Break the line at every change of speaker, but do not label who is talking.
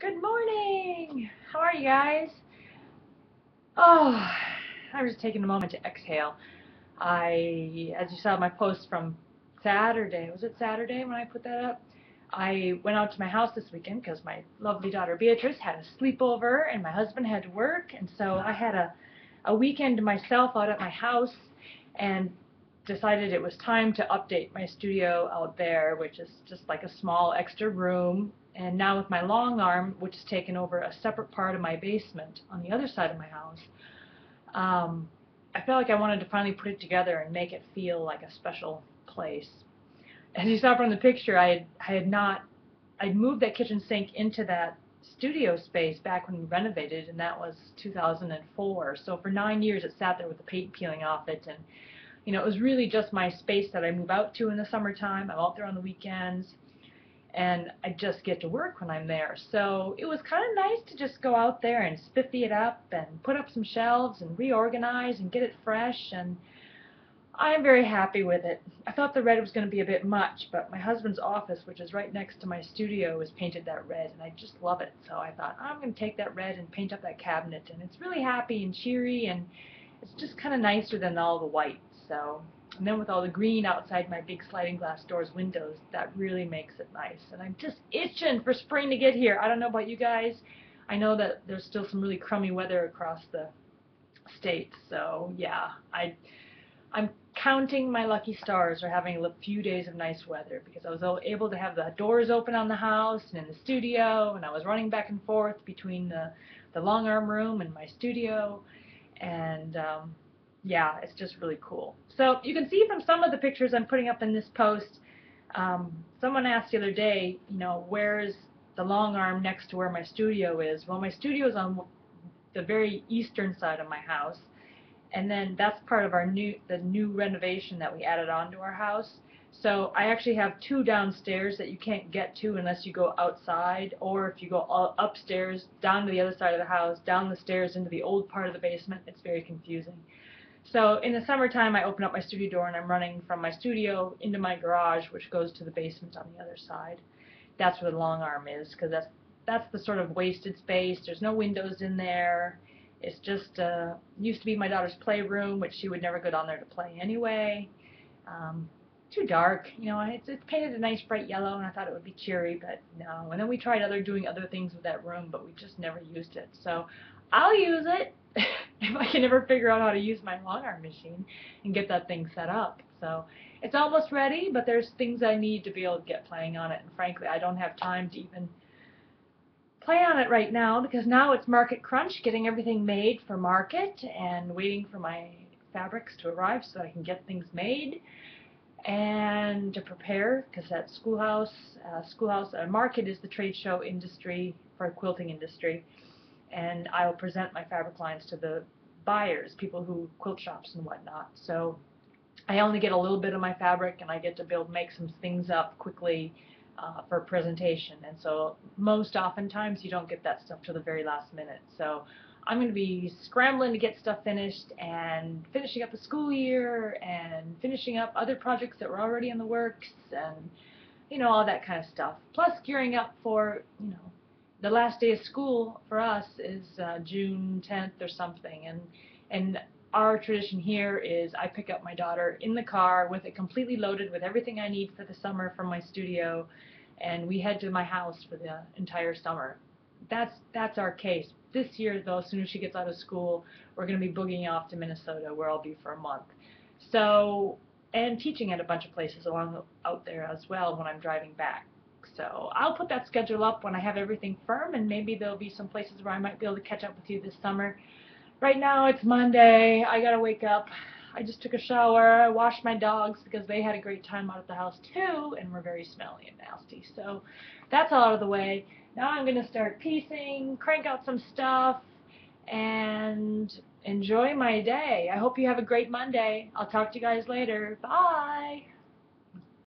Good morning! How are you guys? Oh, I'm just taking a moment to exhale. As you saw my post from Saturday, was it Saturday when I put that up? I went out to my house this weekend because my lovely daughter Beatrice had a sleepover and my husband had to work, and so I had a weekend to myself out at my house and decided it was time to update my studio out there, which is just like a small extra room. And now with my long arm, which has taken over a separate part of my basement on the other side of my house, I felt like I wanted to finally put it together and make it feel like a special place. As you saw from the picture, I'd moved that kitchen sink into that studio space back when we renovated, and that was 2004. So for 9 years it sat there with the paint peeling off it, and it was really just my space that I move out to in the summertime. I'm out there on the weekends, and I just get to work when I'm there. So it was kind of nice to just go out there and spiffy it up and put up some shelves and reorganize and get it fresh, and I'm very happy with it. I thought the red was going to be a bit much, but my husband's office, which is right next to my studio, is painted that red, and I just love it. So I thought, I'm going to take that red and paint up that cabinet, and it's really happy and cheery, and it's just kind of nicer than all the white. So, and then with all the green outside my big sliding glass doors windows, that really makes it nice. And I'm just itching for spring to get here. I don't know about you guys. I know that there's still some really crummy weather across the states, so yeah, I'm counting my lucky stars for having a few days of nice weather, because I was able to have the doors open on the house and in the studio, and I was running back and forth between the long arm room and my studio, and yeah, it's just really cool. So you can see from some of the pictures I'm putting up in this post, someone asked the other day, where's the long arm next to where my studio is? Well, my studio is on the very eastern side of my house, and then that's part of the new renovation that we added on to our house. So I actually have two downstairs that you can't get to unless you go outside, or if you go upstairs, down to the other side of the house, down the stairs into the old part of the basement. It's very confusing. So in the summertime, I open up my studio door and I'm running from my studio into my garage, which goes to the basement on the other side. That's where the long arm is, because that's the sort of wasted space. There's no windows in there. It's just used to be my daughter's playroom, which she would never go down there to play anyway. Um, Too dark, it's painted a nice bright yellow, and I thought it would be cheery, but no. And then we tried doing other things with that room, but we just never used it. So I'll use it if I can ever figure out how to use my long arm machine and get that thing set up. So it's almost ready, but there's things I need to be able to get playing on it, and frankly, I don't have time to even play on it right now, because now it's market crunch, getting everything made for market and waiting for my fabrics to arrive so I can get things made and to prepare, because that market is the trade show industry for quilting industry, and I will present my fabric lines to the buyers, people who quilt shops and whatnot. So I only get a little bit of my fabric, and I get to make some things up quickly for presentation. And so most oftentimes you don't get that stuff till the very last minute. So I'm going to be scrambling to get stuff finished, and finishing up the school year, and finishing up other projects that were already in the works, and all that kind of stuff. Plus gearing up for, the last day of school for us is June 10th or something, and our tradition here is I pick up my daughter in the car with it completely loaded with everything I need for the summer from my studio, and we head to my house for the entire summer. That's our case. This year, though, as soon as she gets out of school, we're going to be boogieing off to Minnesota, where I'll be for a month. So, and teaching at a bunch of places out there as well when I'm driving back. So I'll put that schedule up when I have everything firm, and maybe there'll be some places where I might be able to catch up with you this summer. Right now it's Monday. I gotta wake up. I just took a shower. I washed my dogs because they had a great time out at the house too, and were very smelly and nasty. So that's all out of the way. Now I'm gonna start piecing, crank out some stuff, and enjoy my day. I hope you have a great Monday. I'll talk to you guys later. Bye!